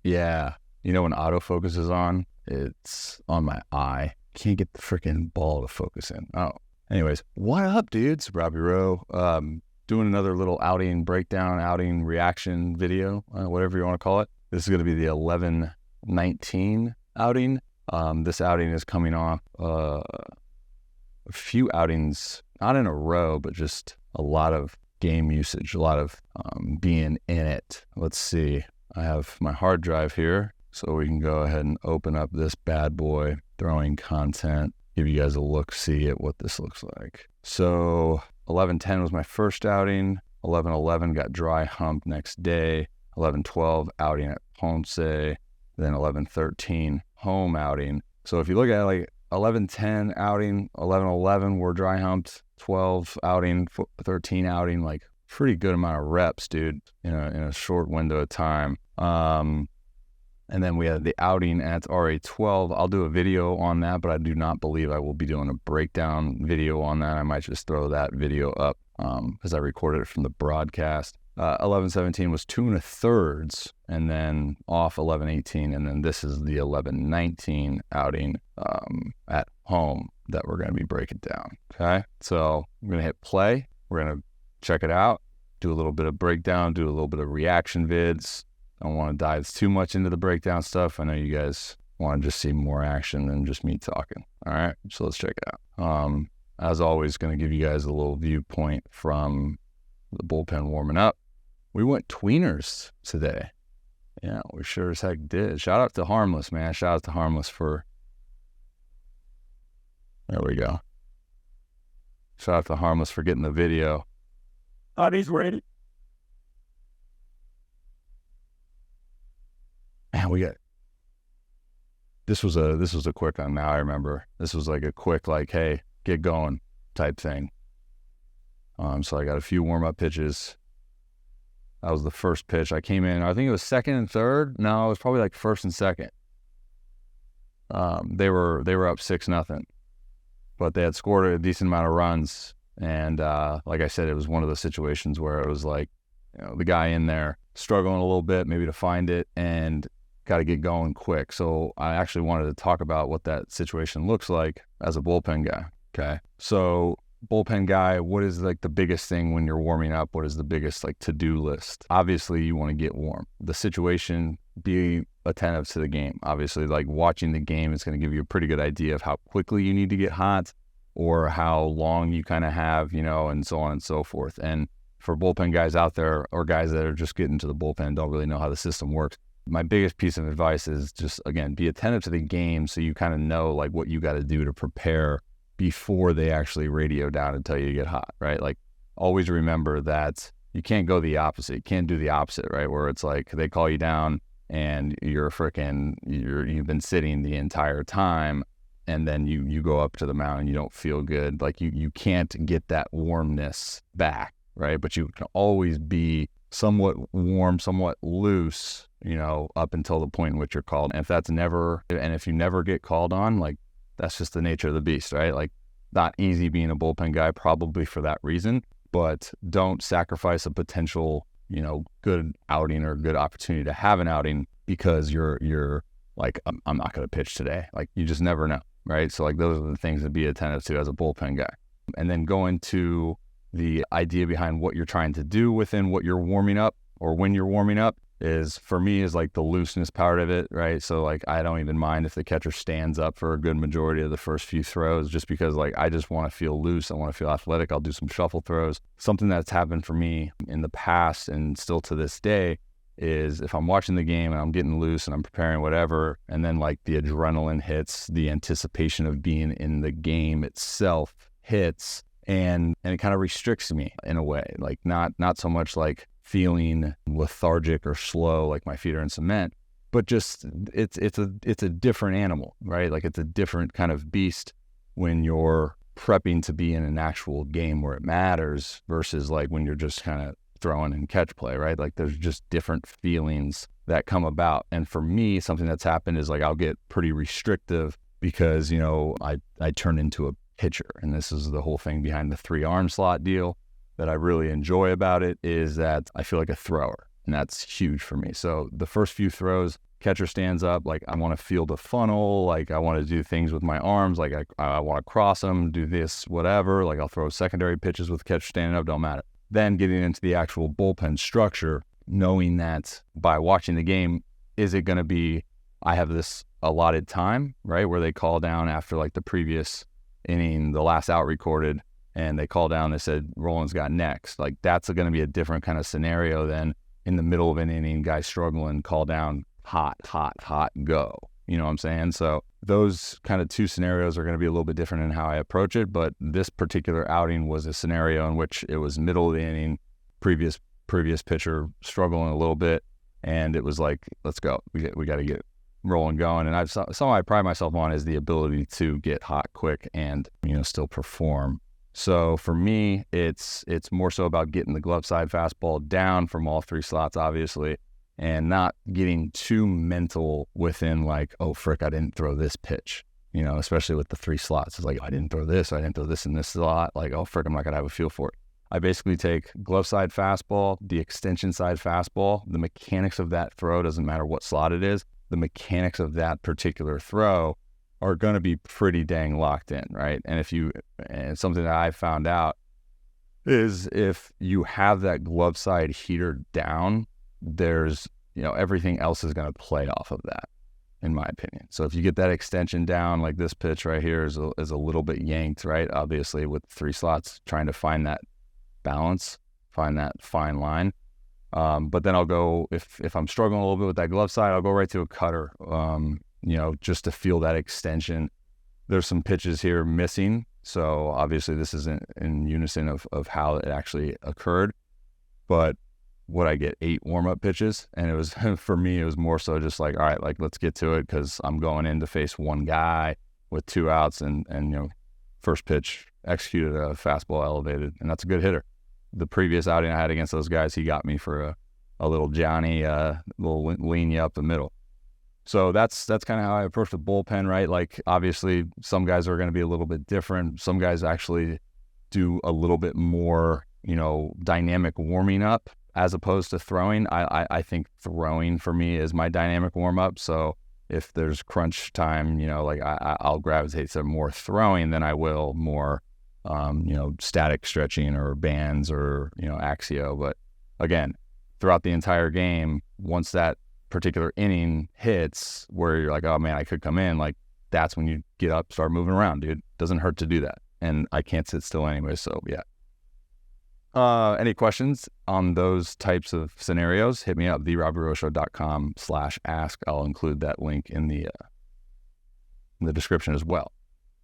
Yeah. You know, when autofocus is on, it's on my eye. Can't get the freaking ball to focus in. Oh, anyways, what up, dudes? Robby Rowe, doing another little outing breakdown, outing reaction video, whatever you want to call it. This is going to be the 11-19 outing. This outing is coming off a few outings, not in a row, but just a lot of game usage, a lot of being in it. Let's see. I have my hard drive here, so we can go ahead and open up this bad boy, throwing content, give you guys a look-see at what this looks like. So 11-10 was my first outing. 11-11 got dry hump next day. 11-12 outing at Ponce. Then 11-13 home outing. So if you look at like 11-10 outing, 11-11 we're dry humped, 12 outing, 13 outing, like pretty good amount of reps, dude, in a short window of time. And then we had the outing at RA12. I'll do a video on that, but I do not believe I will be doing a breakdown video on that. I might just throw that video up because I recorded it from the broadcast. 11-17 was 2 1/3, and then off 11-18, and then this is the 11-19 outing at home that we're going to be breaking down. Okay, so I'm going to hit play. We're going to check it out, do a little bit of breakdown, do a little bit of reaction vids. I don't want to dive too much into the breakdown stuff. I know you guys want to just see more action than just me talking. All right, so let's check it out. As always, going to give you guys a little viewpoint from the bullpen warming up. We went tweeners today. Yeah, we sure as heck did. Shout out to Harmless, man. Shout out to Harmless for... There we go. Shout out to Harmless for getting the video. Oh, he's ready. Man, we got... This was a quick one. Now I remember. This was like a quick, like, hey, get going type thing. So I got a few warm-up pitches. That was the first pitch. I came in, I think it was second and third. No, it was probably like first and second. They were up 6-0, but they had scored a decent amount of runs. And like I said, it was one of those situations where it was like, you know, the guy in there struggling a little bit, maybe to find it, and got to get going quick. So I actually wanted to talk about what that situation looks like as a bullpen guy. Okay, so bullpen guy, what is like the biggest thing when you're warming up? What is the biggest like to-do list? Obviously, you want to get warm. The situation, be attentive to the game. Obviously, like watching the game is going to give you a pretty good idea of how quickly you need to get hot or how long you kind of have, you know, and so on and so forth. And for bullpen guys out there or guys that are just getting to the bullpen, don't really know how the system works, my biggest piece of advice is just, again, be attentive to the game so you kind of know like what you got to do to prepare before they actually radio down and tell you to get hot, right? Like always remember that you can't go the opposite. You can't do the opposite, right? Where it's like they call you down and you've been sitting the entire time and then you go up to the mound and you don't feel good. Like you can't get that warmness back, right? But you can always be somewhat warm, somewhat loose, you know, up until the point in which you're called. And if you never get called on, like, that's just the nature of the beast, right? Like, not easy being a bullpen guy, probably for that reason, but don't sacrifice a potential, you know, good outing or good opportunity to have an outing because you're like, I'm not going to pitch today. Like, you just never know, right? So, like, those are the things to be attentive to as a bullpen guy. And then going to the idea behind what you're trying to do within what you're warming up or when you're warming up is, for me, is like the looseness part of it, right? So like I don't even mind if the catcher stands up for a good majority of the first few throws, just because like I just want to feel loose. I want to feel athletic. I'll do some shuffle throws. Something that's happened for me in the past and still to this day is if I'm watching the game and I'm getting loose and I'm preparing whatever, and then like the adrenaline hits, the anticipation of being in the game itself hits, and it kind of restricts me in a way, like not so much like feeling lethargic or slow, like my feet are in cement, but just it's a different animal, right? Like it's a different kind of beast when you're prepping to be in an actual game where it matters versus like when you're just kind of throwing and catch play, right? Like there's just different feelings that come about. And for me, something that's happened is like I'll get pretty restrictive because, you know, I turn into a pitcher. And this is the whole thing behind the 3-arm slot deal that I really enjoy about it, is that I feel like a thrower, and that's huge for me. So the first few throws catcher stands up, like I want to field a funnel, like I want to do things with my arms, like I want to cross them, do this, whatever. Like I'll throw secondary pitches with the catcher standing up, don't matter. Then getting into the actual bullpen structure, knowing that by watching the game, is it going to be, I have this allotted time, right, where they call down after like the previous inning, the last out recorded, and they call down, they said, Rowland's got next. Like that's going to be a different kind of scenario than in the middle of an inning, guys struggling, call down, hot, go. You know what I'm saying? So those kind of two scenarios are going to be a little bit different in how I approach it. But this particular outing was a scenario in which it was middle of the inning, previous pitcher struggling a little bit, and it was like, let's go. We got to get rolling going. And something I pride myself on is the ability to get hot quick and, you know, still perform. So for me, it's more so about getting the glove side fastball down from all three slots, obviously, and not getting too mental within like, oh, frick, I didn't throw this pitch, you know, especially with the three slots. It's like, I didn't throw this in this slot. Like, oh, frick, I'm not going to have a feel for it. I basically take glove side fastball, the extension side fastball. The mechanics of that throw, doesn't matter what slot it is, the mechanics of that particular throw are going to be pretty dang locked in, right? And something that I found out is if you have that glove side heater down, there's, you know, everything else is going to play off of that, in my opinion. So if you get that extension down, like this pitch right here is a little bit yanked, right? Obviously with three slots, trying to find that balance, find that fine line. But then I'll go, if I'm struggling a little bit with that glove side, I'll go right to a cutter, you know, just to feel that extension. There's some pitches here missing. So obviously this isn't in unison of how it actually occurred, but what I get 8 warm-up pitches. And it was, for me, it was more so just like, all right, like, let's get to it, because I'm going in to face one guy with 2 outs and, you know, first pitch executed a fastball elevated, and that's a good hitter. The previous outing I had against those guys, he got me for a little Johnny, little lean you up the middle. So that's kind of how I approach the bullpen, right? Like, obviously, some guys are going to be a little bit different. Some guys actually do a little bit more, you know, dynamic warming up as opposed to throwing. I think throwing for me is my dynamic warm up. So if there's crunch time, you know, like I'll gravitate to more throwing than I will more, you know, static stretching or bands or, you know, axio. But again, throughout the entire game, once that particular inning hits where you're like, oh man, I could come in, like that's when you get up, start moving around, dude. Doesn't hurt to do that. And I can't sit still anyway. So yeah. Any questions on those types of scenarios, hit me up, therobbyroshow.com/ask. I'll include that link in the description as well.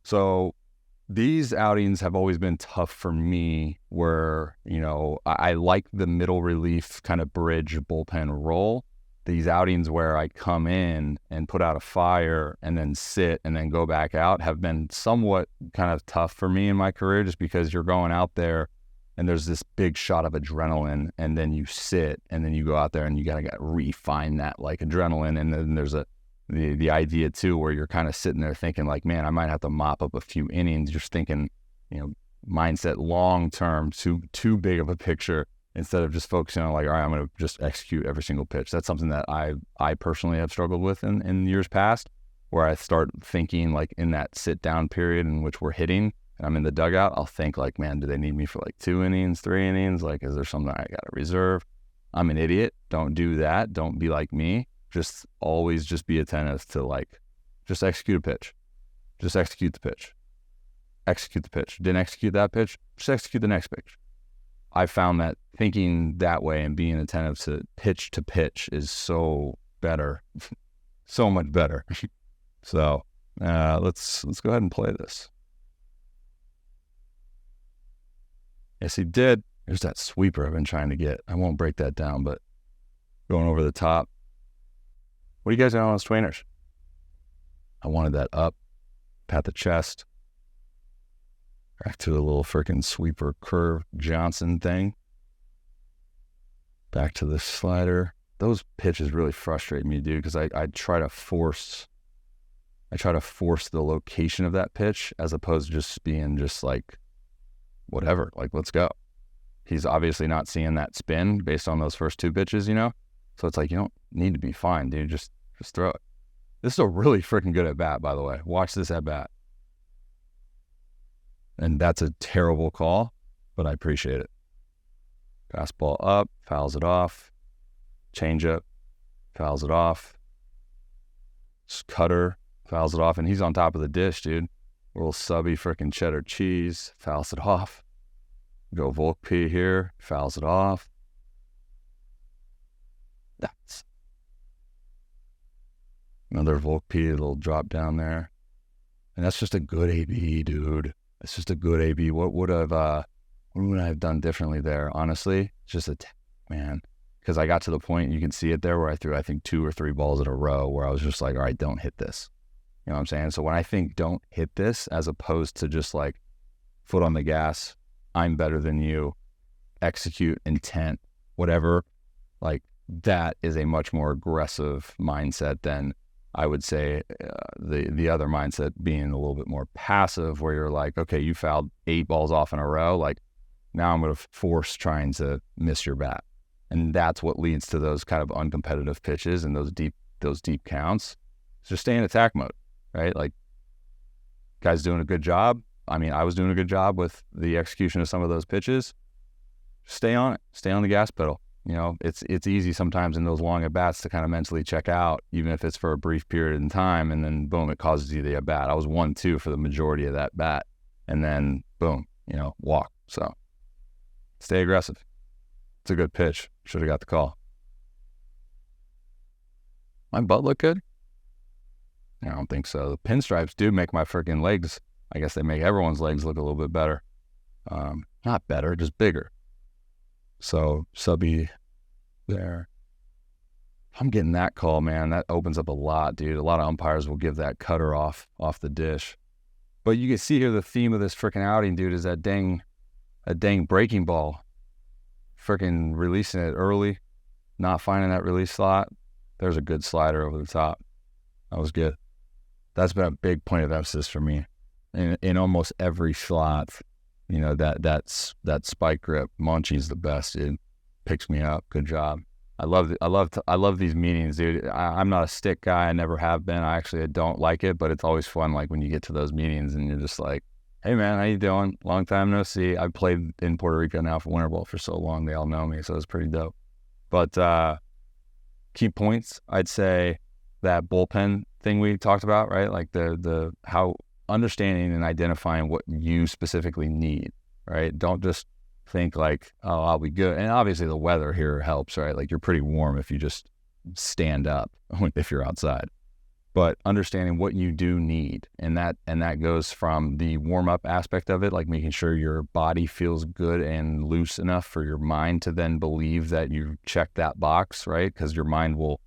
So these outings have always been tough for me where, you know, I like the middle relief kind of bridge bullpen role. These outings where I come in and put out a fire and then sit and then go back out have been somewhat kind of tough for me in my career, just because you're going out there and there's this big shot of adrenaline, and then you sit, and then you go out there and you gotta refine that like adrenaline. And then there's the idea too, where you're kind of sitting there thinking like, man, I might have to mop up a few innings, just thinking, you know, mindset long term, too big of a picture, instead of just focusing on like, all right, I'm gonna just execute every single pitch. That's something that I personally have struggled with in years past, where I start thinking like in that sit down period in which we're hitting, and I'm in the dugout, I'll think like, man, do they need me for like 2 innings, 3 innings? Like, is there something I got to reserve? I'm an idiot. Don't do that. Don't be like me. Just always just be attentive to like, just execute a pitch. Just execute the pitch. Execute the pitch. Didn't execute that pitch? Just execute the next pitch. I found that thinking that way and being attentive to pitch is so better. So much better. So let's go ahead and play this. Yes, he did. There's that sweeper I've been trying to get. I won't break that down, but going over the top. What do you guys know on those tweeners? I wanted that up, pat the chest, back to a little freaking sweeper curve Johnson thing. Back to the slider. Those pitches really frustrate me, dude, because I try to force the location of that pitch as opposed to just being just like, whatever, like, let's go. He's obviously not seeing that spin based on those first 2 pitches, you know? So it's like, you don't need to be fine, dude. Just Just throw it. This is a really freaking good at bat, by the way. Watch this at bat. And that's a terrible call, but I appreciate it. Fastball up, fouls it off. Changeup, fouls it off. Cutter, fouls it off. And he's on top of the dish, dude. Little subby freaking cheddar cheese, fouls it off. Go Volpe here, fouls it off. That's another Volpe, little drop down there. And that's just a good AB, dude. It's just a good AB. What would I have done differently there? Honestly, just man. Because I got to the point, you can see it there, where I threw, I think, 2 or 3 balls in a row where I was just like, all right, don't hit this. You know what I'm saying? So when I think don't hit this, as opposed to just like foot on the gas, I'm better than you, execute, intent, whatever, like that is a much more aggressive mindset than I would say the other mindset being a little bit more passive, where you're like, okay, you fouled 8 balls off in a row. Like now I'm going to force trying to miss your bat. And that's what leads to those kind of uncompetitive pitches and those deep counts. Just stay in attack mode, right? Like guy's doing a good job. I mean, I was doing a good job with the execution of some of those pitches. Stay on it. Stay on the gas pedal. You know, it's easy sometimes in those long at-bats to kind of mentally check out, even if it's for a brief period in time, and then boom, it causes you the at-bat. I was 1-2 for the majority of that bat, and then boom, you know, walk. So stay aggressive. It's a good pitch. Should have got the call. My butt look good? I don't think so. The pinstripes do make my freaking legs, I guess they make everyone's legs look a little bit better. Not better, just bigger. So subby there. If I'm getting that call, man, that opens up a lot, dude. A lot of umpires will give that cutter off the dish. But you can see here the theme of this freaking outing, dude, is that dang breaking ball. Freaking releasing it early, not finding that release slot. There's a good slider over the top. That was good. That's been a big point of emphasis for me. In almost every slot, you know, that spike grip. Munchie's the best, dude. Picks me up. Good job. I love these meetings, dude. I'm not a stick guy. I never have been. I don't like it, but it's always fun. Like when you get to those meetings and you're just like, hey man, how you doing? Long time no see. I've played in Puerto Rico now for Winterball for so long. They all know me, so it's pretty dope. But key points, I'd say that bullpen thing we talked about, right? Like the how understanding and identifying what you specifically need, right? Don't just think like, oh, I'll be good. And obviously the weather here helps, right? Like you're pretty warm if you just stand up if you're outside. But understanding what you do need, and that goes from the warm-up aspect of it, like making sure your body feels good and loose enough for your mind to then believe that you checked that box, right? Because your mind will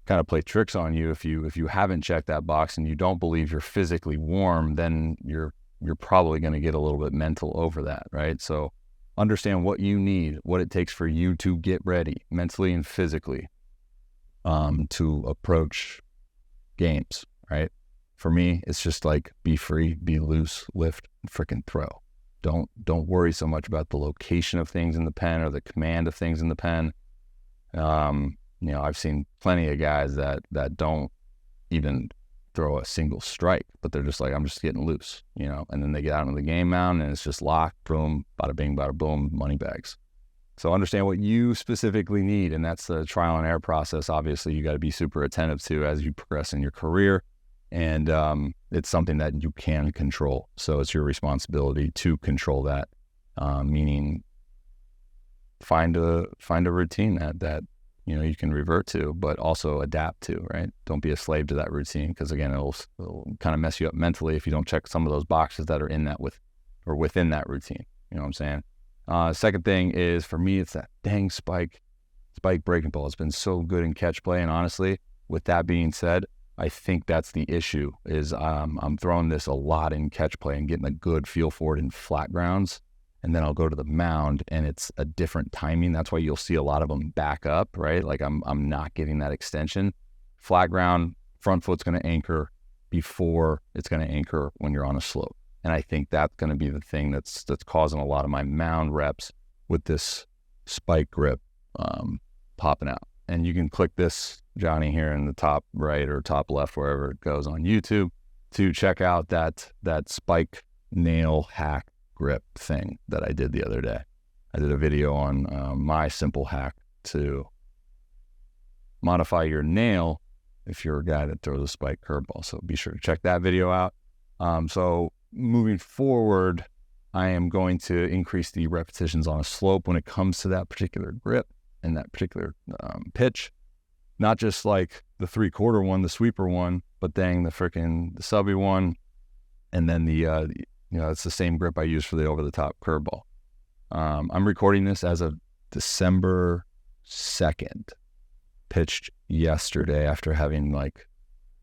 kind of play tricks on you if you haven't checked that box and you don't believe you're physically warm, then you're probably going to get a little bit mental over that, right? So understand what you need, what it takes for you to get ready mentally and physically to approach games, right? For me, it's just like be free, be loose, lift, freaking throw. Don't worry so much about the location of things in the pen or the command of things in the pen. You know, I've seen plenty of guys that don't even throw a single strike, but they're just like, I'm just getting loose, you know, and then they get out on the game mound and it's just locked, boom, bada bing, bada boom, money bags. So understand what you specifically need, and that's the trial and error process. Obviously, you got to be super attentive to as you progress in your career, and it's something that you can control. So it's your responsibility to control that, meaning find a routine that you know you can revert to, but also adapt to, right? Don't be a slave to that routine, because again, it'll kind of mess you up mentally if you don't check some of those boxes that are in that within that routine. You know what I'm saying? Second thing is, for me, it's that dang spike breaking ball. It's been so good in catch play, and honestly, with that being said, I think that's the issue. Is I'm throwing this a lot in catch play and getting a good feel for it in flat grounds, and then I'll go to the mound and it's a different timing. That's why you'll see a lot of them back up, right? Like I'm not getting that extension. Flat ground, front foot's going to anchor before it's going to anchor when you're on a slope. And I think that's going to be the thing that's causing a lot of my mound reps with this spike grip popping out. and you can click this Johnny here in the top right or top left, wherever it goes on YouTube, to check out that spike nail hack grip thing that I did the other day. I did a video on my simple hack to modify your nail if you're a guy that throws a spike curveball. So be sure to check that video out. So moving forward, I am going to increase the repetitions on a slope when it comes to that particular grip and that particular pitch. Not just like the 3/4 one, the sweeper one, but dang the subby one. And then it's the same grip I use for the over-the-top curveball. I'm recording this as of December 2nd. Pitched yesterday after having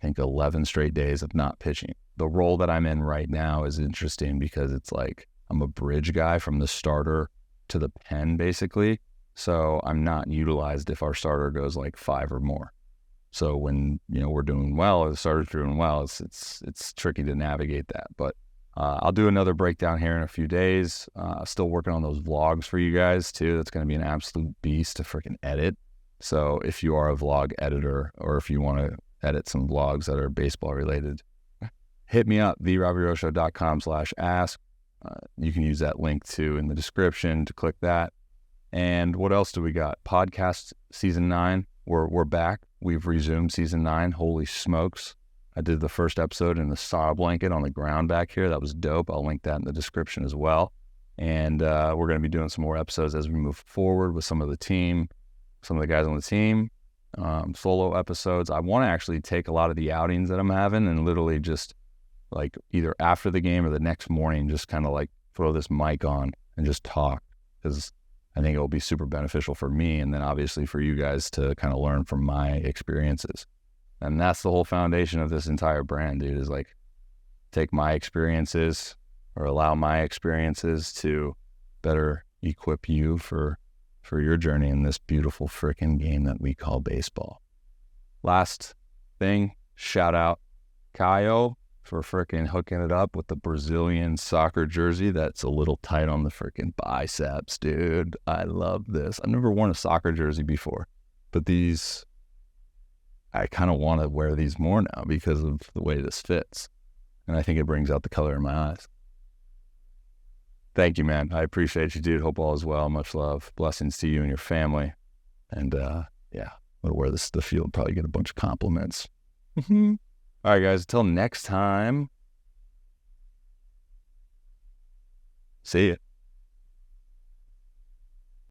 11 straight days of not pitching. The role that I'm in right now is interesting because it's like I'm a bridge guy from the starter to the pen, basically. So I'm not utilized if our starter goes 5 or more. So when we're doing well, or the starter's doing well, it's tricky to navigate that. But I'll do another breakdown here in a few days. Still working on those vlogs for you guys too. That's going to be an absolute beast to freaking edit. So if you are a vlog editor, or if you want to edit some vlogs that are baseball related, hit me up, therobbyroshow.com/ask. You can use that link too in the description to click that. And what else do we got? Podcast season 9. We're back. We've resumed season 9. Holy smokes. I did the first episode in the saw blanket on the ground back here. That was dope. I'll link that in the description as well. And we're going to be doing some more episodes as we move forward with some of the guys on the team. Solo episodes. I want to actually take a lot of the outings that I'm having and literally just either after the game or the next morning, just kind of throw this mic on and just talk, because I think it will be super beneficial for me, and then obviously for you guys to kind of learn from my experiences. And that's the whole foundation of this entire brand, dude, is take my experiences, or allow my experiences to better equip you for your journey in this beautiful freaking game that we call baseball. Last thing, shout out Caio for freaking hooking it up with the Brazilian soccer jersey that's a little tight on the freaking biceps, dude. I love this. I've never worn a soccer jersey before, but I kind of want to wear these more now because of the way this fits. And I think it brings out the color in my eyes. Thank you, man. I appreciate you, dude. Hope all is well. Much love. Blessings to you and your family. And I'm going to wear this to the field, probably get a bunch of compliments. All right, guys, until next time, see ya.